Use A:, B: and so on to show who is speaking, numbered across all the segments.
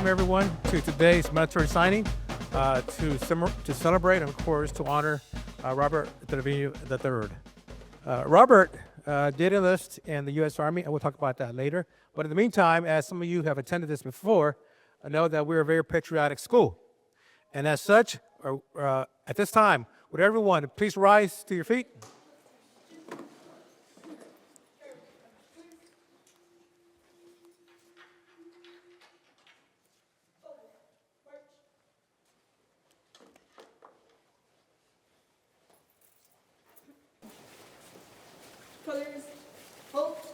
A: welcome everyone to today's military signing to celebrate and, of course, to honor Robert Trevino III. Robert did enlist in the U.S. Army, and we'll talk about that later. But in the meantime, as some of you have attended this before, I know that we're a very patriotic school. And as such, at this time, would everyone please rise to your feet?
B: Colors, hope,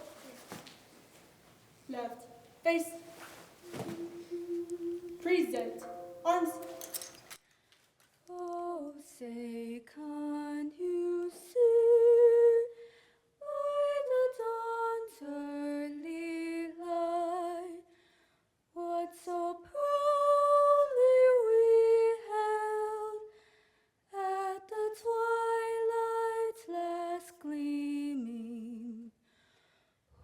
B: left, face, present, arms.
C: Oh, say, can you see by the dawn's early light what so proudly we held at the twilight's last gleaming,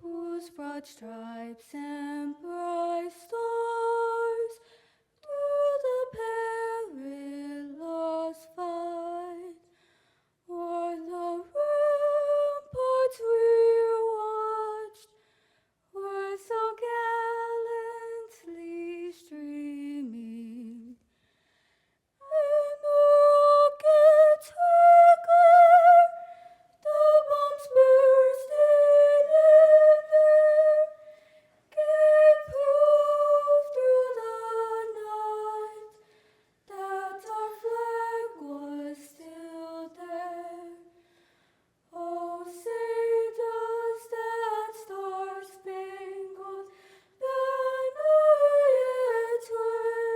C: whose broad stripes and bright stars through the perilous fight o'er the ramparts we watched were so gallantly streaming, and the rockets were glare, the bombs bursting in air, gave proof through the night that our flag was still there. Oh, say does that star-spangled banner yet wave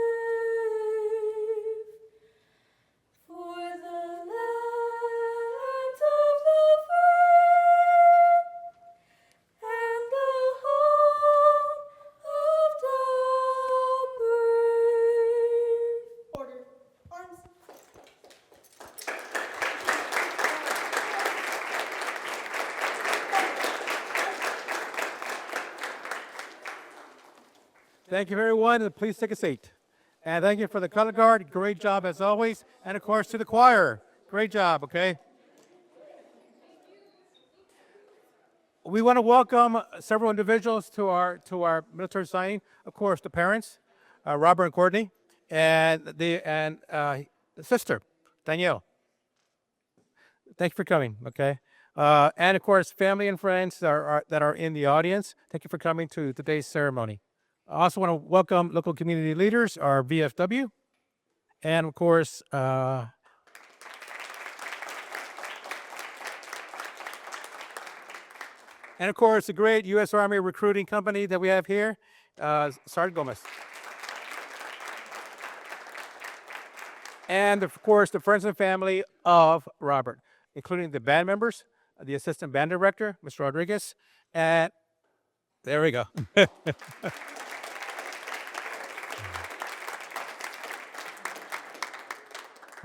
C: for the land of the free and the home of the brave?
B: Order, arms.
A: Thank you, everyone, and please take a seat. And thank you for the color guard. Great job, as always. And, of course, to the choir. Great job, okay? We want to welcome several individuals to our military signing. Of course, the parents, Robert and Courtney, and the sister, Danielle. Thank you for coming, okay? And, of course, family and friends that are in the audience. Thank you for coming to today's ceremony. I also want to welcome local community leaders, our VFW, and of course, and of course, the great U.S. Army recruiting company that we have here, Sergeant Gomez. And of course, the friends and family of Robert, including the band members, the assistant band director, Mr. Rodriguez, and there we go.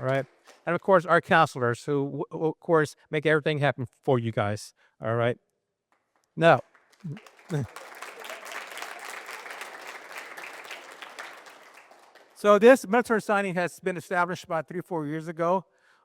A: All right. And of course, our counselors who, of course, make everything happen for you guys. All right. Now, so this military signing has been established about 3 or 4 years ago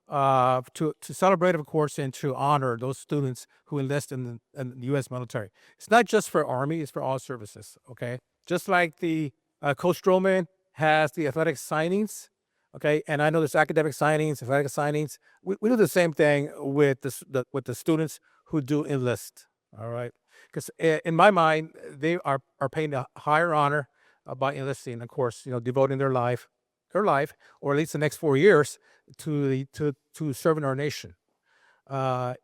A: to celebrate, of course, and to honor those students who enlist in the U.S. military. It's not just for Army, it's for all services, okay? Just like the Coach Stroman has the athletic signings, okay, and I know there's academic signings, athletic signings. We do the same thing with the students who do enlist, all right? Because in my mind, they are paying a higher honor by enlisting, of course, devoting their life, or at least the next 4 years, to serving our nation. For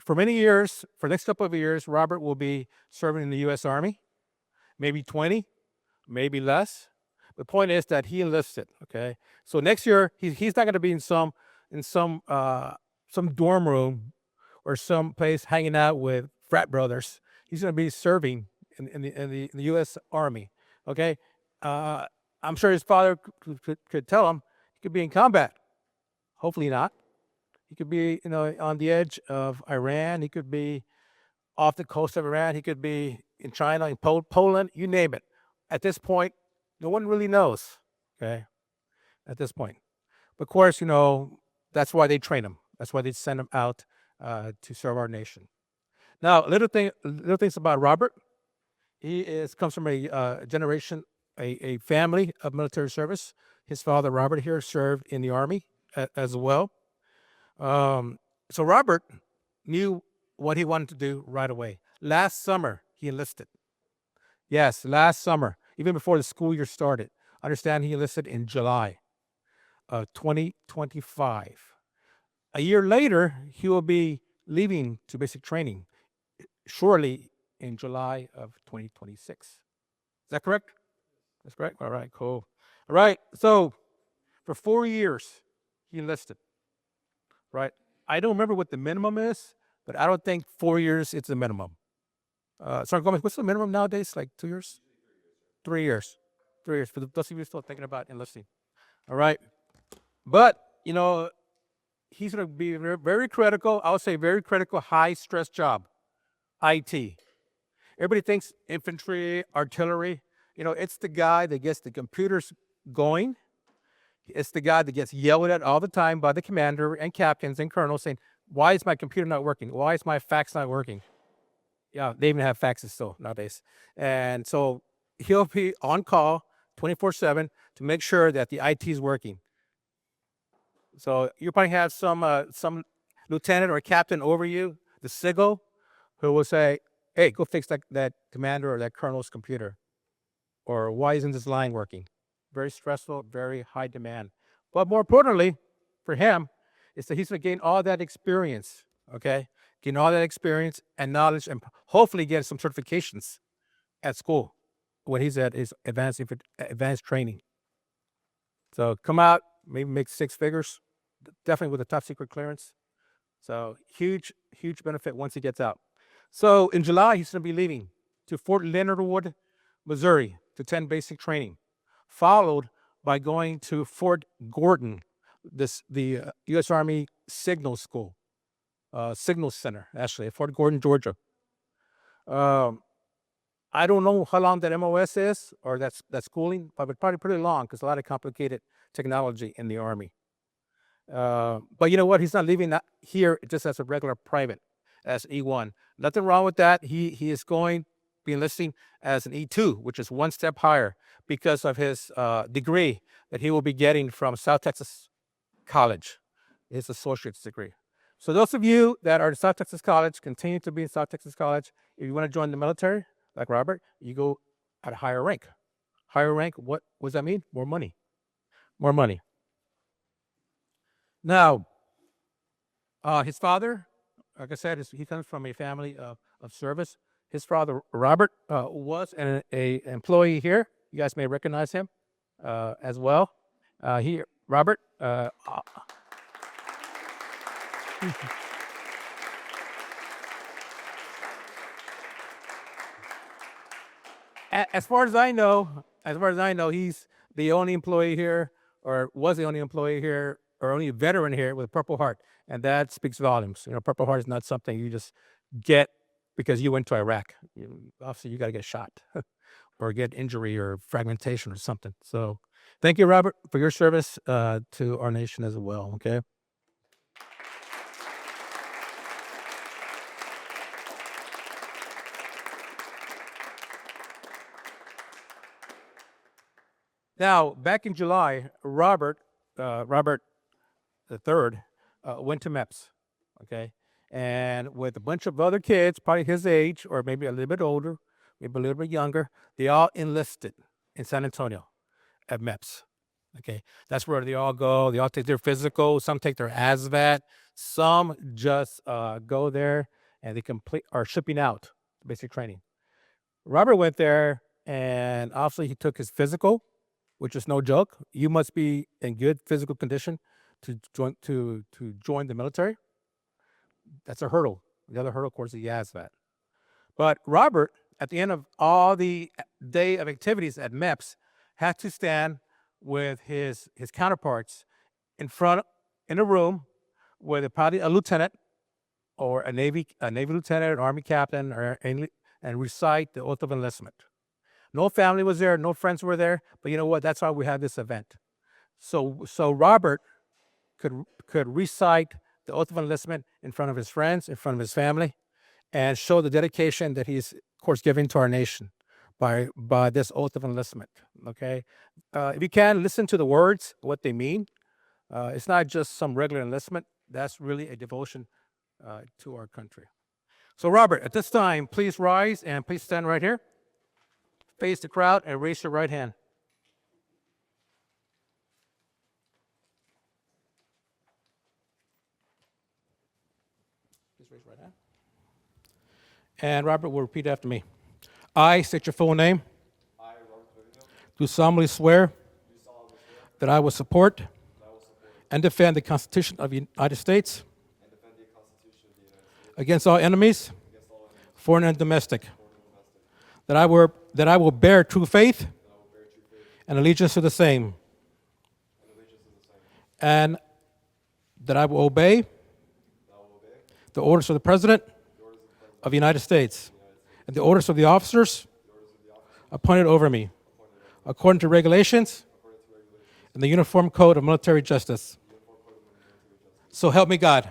A: many years, for the next couple of years, Robert will be serving in the U.S. Army, maybe 20, maybe less. The point is that he enlisted. Okay, so next year he's not going to be in some dorm room or some place hanging out with frat brothers. He's going to be serving in the U.S. Army. Okay, I'm sure his father could tell him he could be in combat. Hopefully not. He could be on the edge of Iran. He could be off the coast of Iran. He could be in China, in Poland, you name it. At this point, No one really knows, okay, at this point. But of course, that's why they train them. That's why they send them out to serve our nation. Now, little things about Robert. He comes from a generation, a family of military service. His father, Robert, here served in the army as well. So Robert knew what he wanted to do right away. Last summer, he enlisted. Yes, last summer, even before the school year started. Understand he enlisted in July of 2025. A year later, he will be leaving to basic training, surely in July of 2026. Is that correct? That's correct? All right, cool. All right, so for 4 years, he enlisted, right? I don't remember what the minimum is, but I don't think 4 years is the minimum. Sorry, Gomez, what's the minimum nowadays? Like 2 years? 3 years. 3 years for those of you still thinking about enlisting. All right. But, he's going to be very, very critical. I would say very critical, high stress job. IT. Everybody thinks infantry, artillery. It's the guy that gets the computers going. It's the guy that gets yelled at all the time by the commander and captains and colonels saying, why is my computer not working? Why is my fax not working? Yeah, they even have faxes still nowadays. And so he'll be on call 24/7 to make sure that the IT is working. So you probably have some lieutenant or captain over you, the SIGO, who will say, hey, go fix that commander or that colonel's computer. Or why isn't this line working? Very stressful, very high demand. But more importantly, for him, is that he's going to gain all that experience, okay? Gain all that experience and knowledge and hopefully get some certifications at school when he's at his advanced training. So come out, maybe make 6 figures, definitely with a top secret clearance. So huge benefit once he gets out. So in July, he's going to be leaving to Fort Leonard Wood, Missouri to attend basic training, followed by going to Fort Gordon, the U.S. Army Signal School, Signal Center, actually, at Fort Gordon, Georgia. I don't know how long that MOS is or that schooling, but it's probably pretty long because a lot of complicated technology in the Army. But you know what? He's not leaving here just as a regular private, as E1. Nothing wrong with that. He is going to be enlisting as an E2, which is one step higher because of his degree that he will be getting from South Texas College, his associate's degree. So those of you that are in South Texas College, continue to be in South Texas College. If you want to join the military, like Robert, you go at a higher rank. Higher rank, what does that mean? More money. More money. Now, his father, like I said, he comes from a family of service. His father, Robert, was an employee here. You guys may recognize him as well. Robert. As far as I know, he's the only employee here, or was the only employee here, or only veteran here with a Purple Heart, and that speaks volumes. Purple Heart is not something you just get because you went to Iraq. Obviously, you got to get shot or get injury or fragmentation or something. So, thank you, Robert, for your service to our nation as well. Okay. Now, back in July, Robert the third, went to MEPS, okay? And with a bunch of other kids, probably his age, or maybe a little bit older, maybe a little bit younger, they all enlisted in San Antonio at MEPS, okay? That's where they all go. They all take their physical. Some take their ASVAT. Some just go there and they are shipping out basic training. Robert went there, and obviously he took his physical, which is no joke. You must be in good physical condition to join the military. That's a hurdle. The other hurdle, of course, is the ASVAT. But Robert, at the end of all the day of activities at MEPS, had to stand with his counterparts in a room with probably a lieutenant or a Navy lieutenant, an Army captain, and recite the oath of enlistment. No family was there, no friends were there, but you know what? That's why we have this event. So Robert could recite the oath of enlistment in front of his friends, in front of his family, and show the dedication that he's, of course, giving to our nation by this oath of enlistment. Okay, if you can listen to the words, what they mean. It's not just some regular enlistment. That's really a devotion to our country. So, Robert, at this time, please rise and please stand right here. Face the crowd and raise your right hand. Please raise your right hand. And Robert will repeat after me. I state your full name.
D: I, Robert Trevino,
A: Do solemnly swear
D: do solemnly swear
A: that I will support
D: that I will support
A: and defend the Constitution of the United States
D: and defend the Constitution of the United States
A: against all enemies,
D: against all enemies,
A: foreign and domestic.
D: foreign and domestic,
A: That I will bear true faith
D: that I will bear true faith
A: and allegiance to the same,
D: and allegiance to the same,
A: and that I will obey
D: that I will obey
A: the orders of the President
D: the orders of the President
A: of the United States and the orders of the officers appointed over me, according to regulations and the Uniform Code of Military Justice. So help me God.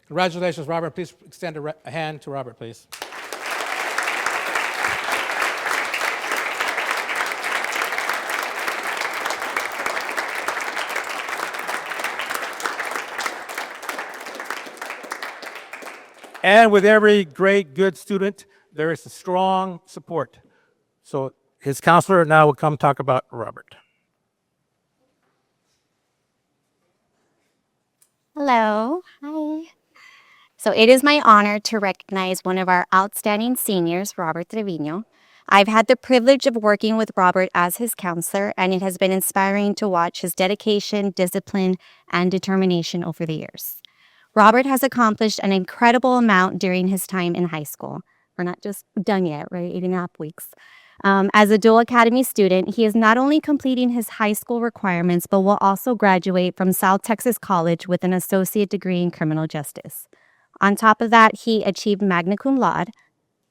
A: Congratulations, Robert. Please extend a hand to Robert, please. And with every great, good student, there is a strong support. So his counselor now will come talk about Robert.
E: Hello. Hi. So it is my honor to recognize one of our outstanding seniors, Robert Trevino. I've had the privilege of working with Robert as his counselor, and it has been inspiring to watch his dedication, discipline, and determination over the years. Robert has accomplished an incredible amount during his time in high school. We're not just done yet, right? 8.5 weeks. As a dual academy student, he is not only completing his high school requirements, but will also graduate from South Texas College with an associate degree in criminal justice. On top of that, he achieved magna cum laude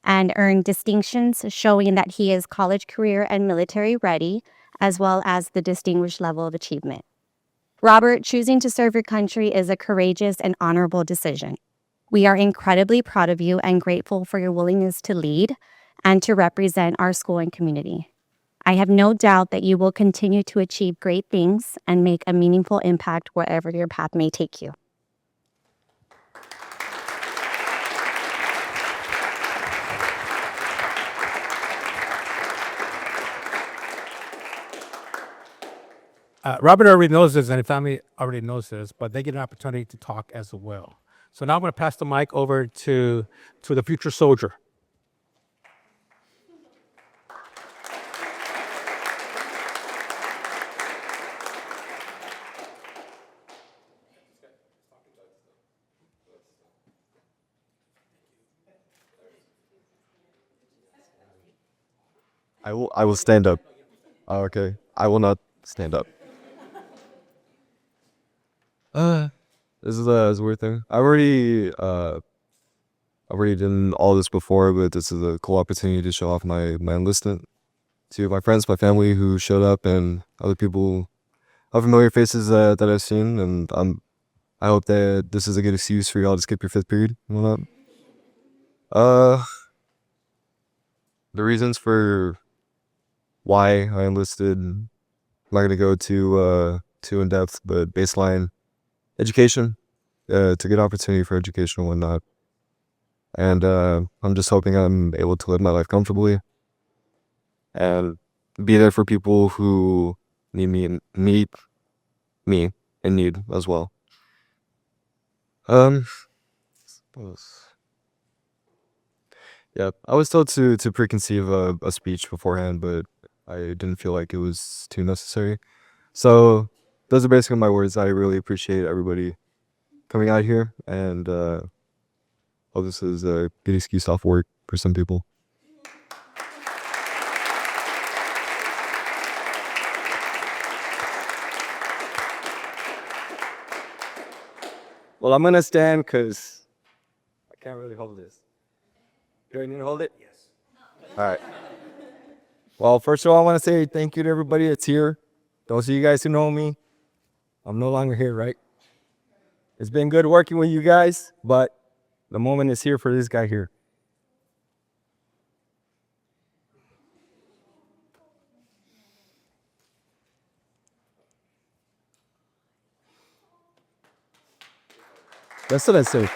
E: and earned distinctions showing that he is college career and military ready, as well as the distinguished level of achievement. Robert, choosing to serve your country is a courageous and honorable decision. We are incredibly proud of you and grateful for your willingness to lead and to represent our school and community. I have no doubt that you will continue to achieve great things and make a meaningful impact wherever your path may take you.
A: Robert already knows this, and the family already knows this, but they get an opportunity to talk as well. So now I'm going to pass the mic over to the future soldier.
D: I will stand up. Oh, okay. I will not stand up. This is a weird thing. I already done all this before, but this is a cool opportunity to show off my enlistment to my friends, my family who showed up, and other people, familiar faces that I've seen, and I hope that this is a good excuse for y'all to skip your 5th period and whatnot. The reasons for why I enlisted, I'm not gonna go too in depth, but baseline education, it's a good opportunity for education and whatnot. And I'm just hoping I'm able to live my life comfortably and be there for people who need me in need as well. Yeah, I was told to preconceive a speech beforehand, but I didn't feel like it was too necessary. So those are basically my words. I really appreciate everybody coming out here, and hope this is a good excuse off work for some people.
F: Well, I'm gonna stand because I can't really hold this. Do I need to hold it? Yes.
D: All right. Well, first of all, I want to say thank you to everybody that's here. Those of you guys who know me, I'm no longer here, right? It's been good working with you guys, but the moment is here for this guy here. That's what I say.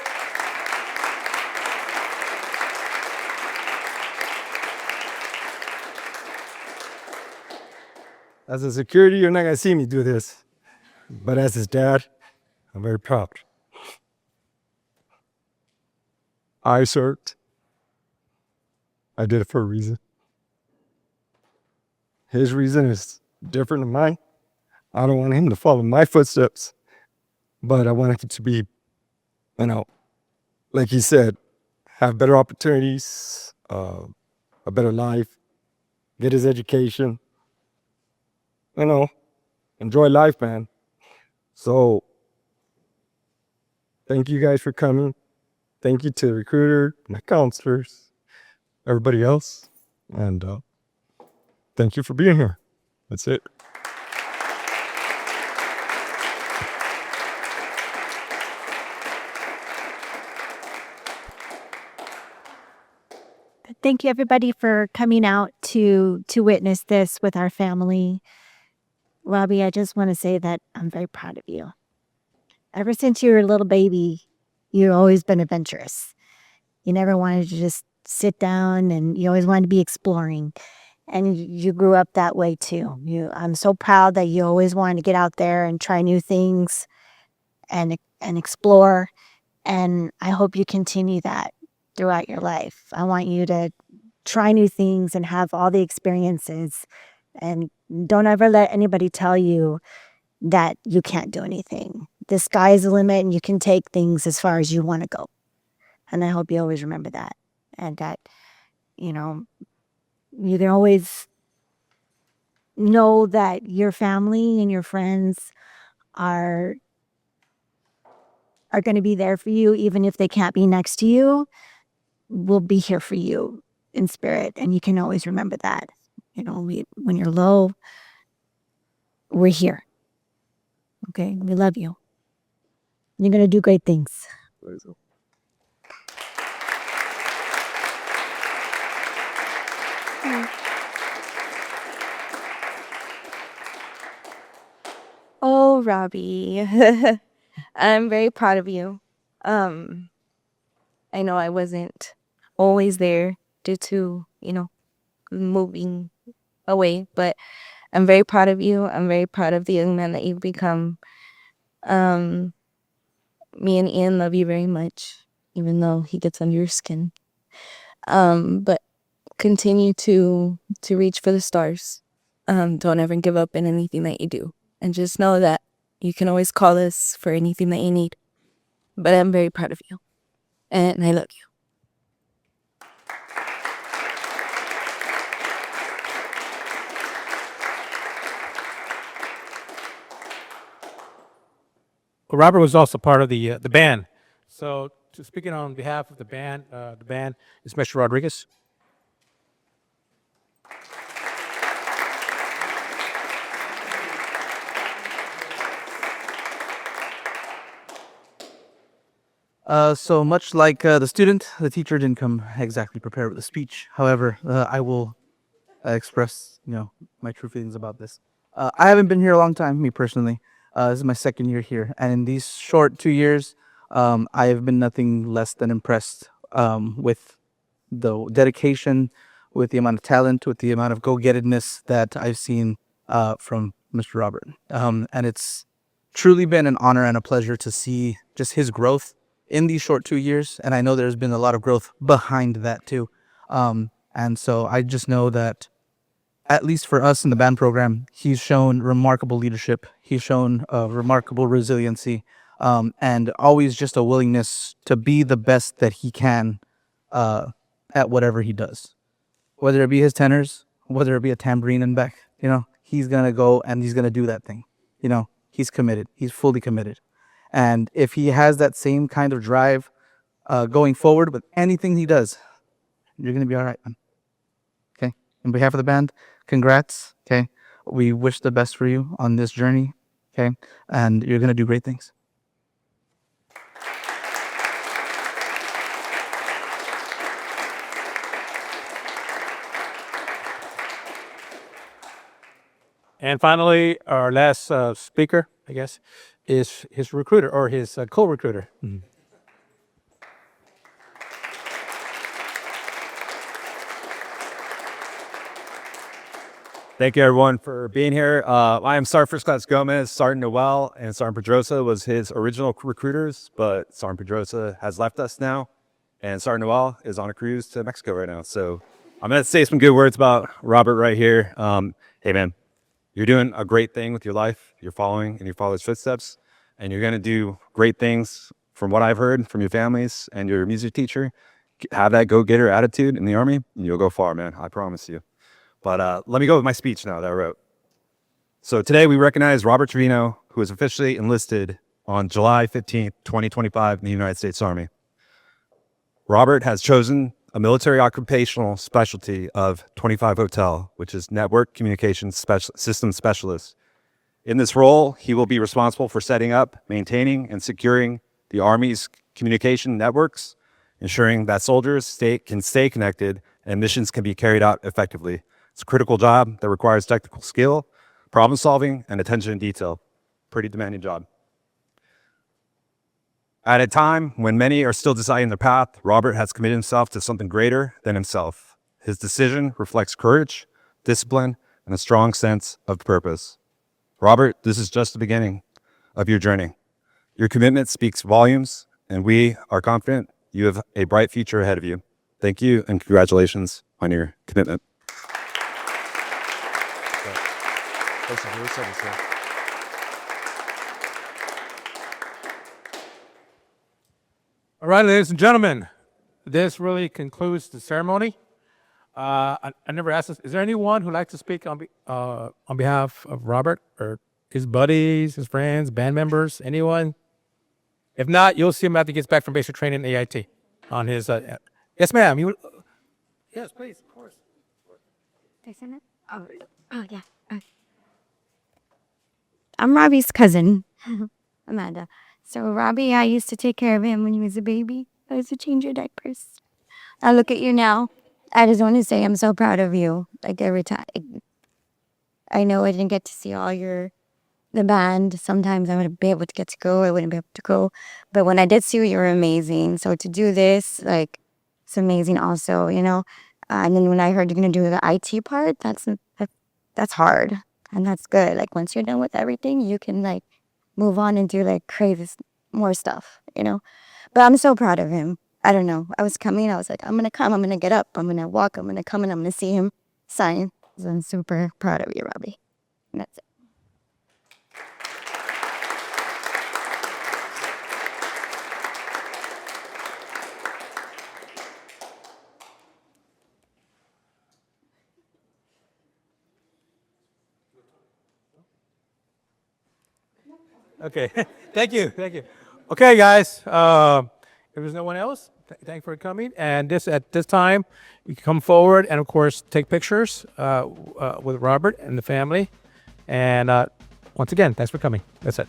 D: As a security, you're not going to see me do this. But as his dad, I'm very proud. I served. I did it for a reason. His reason is different than mine. I don't want him to follow my footsteps, but I want him to be, like he said, have better opportunities, a better life, get his education, enjoy life, man. So thank you guys for coming. Thank you to the recruiter, and the counselors, everybody else. And thank you for being here. That's it.
F: Thank you, everybody, for coming out to witness this with our family. Robbie, I just want to say that I'm very proud of you. Ever since you were a little baby, you've always been adventurous. You never wanted to just sit down, and you always wanted to be exploring. And you grew up that way too. I'm so proud that you always wanted to get out there and try new things and explore. And I hope you continue that throughout your life. I want you to try new things and have all the experiences, and don't ever let anybody tell you that you can't do anything. The sky is the limit, and you can take things as far as you want to go. And I hope you always remember that, and that, you can always know that your family and your friends are going to be there for you, even if they can't be next to you. We'll be here for you in spirit, and you can always remember that. When you're low, we're here. Okay, we love you. You're gonna do great things.
C: Oh, Robbie, I'm very proud of you. I know I wasn't always there due to, moving away, but I'm very proud of you. I'm very proud of the young man that you've become. Me and Ian love you very much, even though he gets under your skin. But continue to reach for the stars. Don't ever give up in anything that you do. And just know that you can always call us for anything that you need. But I'm very proud of you. And I love you.
A: Robert was also part of the band. So, speaking on behalf of the band is Mr. Rodriguez.
G: So much like the student, the teacher didn't come exactly prepared with a speech. However, I will express, my true feelings about this. I haven't been here a long time, me personally. This is my second year here, and in these short 2 years, I have been nothing less than impressed with the dedication, with the amount of talent, with the amount of go-gettedness that I've seen from Mr. Robert. And it's truly been an honor and a pleasure to see just his growth in these short 2 years. And I know there's been a lot of growth behind that too. And so I just know that, at least for us in the band program, he's shown remarkable leadership. He's shown remarkable resiliency, and always just a willingness to be the best that he can at whatever he does. Whether it be his tenors, whether it be a tambourine and back, he's going to go and he's going to do that thing. He's committed. He's fully committed. And if he has that same kind of drive going forward with anything he does, you're going to be all right, man. on behalf of the band, congrats. Okay. We wish the best for you on this journey. Okay. And you're going to do great things.
A: And finally, our last speaker, I guess, is his recruiter or his co-recruiter.
H: Thank you, everyone, for being here. I am Sergeant First Class Gomez. Sergeant Noel and Sergeant Pedrosa was his original recruiters, but Sergeant Pedrosa has left us now, and Sergeant Noel is on a cruise to Mexico right now. So I'm going to say some good words about Robert right here. Hey, man, you're doing a great thing with your life. You're following in your father's footsteps, and you're going to do great things from what I've heard from your families and your music teacher. Have that go-getter attitude in the Army, and you'll go far, man. I promise you. But let me go with my speech now that I wrote. So today we recognize Robert Trevino, who was officially enlisted on July 15th, 2025 in the United States Army. Robert has chosen a military occupational specialty of 25 Hotel, which is Network Communications System Specialist. In this role, he will be responsible for setting up, maintaining, and securing the Army's communication networks, ensuring that soldiers can stay connected and missions can be carried out effectively. It's a critical job that requires technical skill, problem solving, and attention to detail. Pretty demanding job. At a time when many are still deciding their path, Robert has committed himself to something greater than himself. His decision reflects courage, discipline, and a strong sense of purpose. Robert, this is just the beginning of your journey. Your commitment speaks volumes, and we are confident you have a bright future ahead of you. Thank you, and congratulations on your commitment.
A: All right, ladies and gentlemen, this really concludes the ceremony. I never asked this. Is there anyone who'd like to speak on behalf of Robert or his buddies, his friends, band members, anyone? If not, you'll see him after he gets back from basic training in AIT on his. Yes, ma'am. Yes, please, of course.
E: Oh yeah. I'm Robbie's cousin, Amanda. So Robbie, I used to take care of him when he was a baby. I used to change your diapers. I look at you now. I just want to say I'm so proud of you. Like every time, I know I didn't get to see the band. Sometimes I wouldn't be able to get to go. I wouldn't be able to go. But when I did see you, you were amazing. So to do this, like, it's amazing also, you know. And then when I heard you're going to do the IT part, that's hard. And that's good. Like, once you're done with everything, you can, like, move on and do, like, crazy more stuff, you know. But I'm so proud of him. I don't know. I was coming. I was like, I'm going to come. I'm going to get up. I'm going to walk. I'm going to come and I'm going to see him sign. So I'm super proud of you, Robbie. And that's it.
A: Okay, thank you. Okay, guys, if there's no one else, thank you for coming. And at this time, you can come forward and, of course, take pictures with Robert and the family. And once again, thanks for coming. That's it.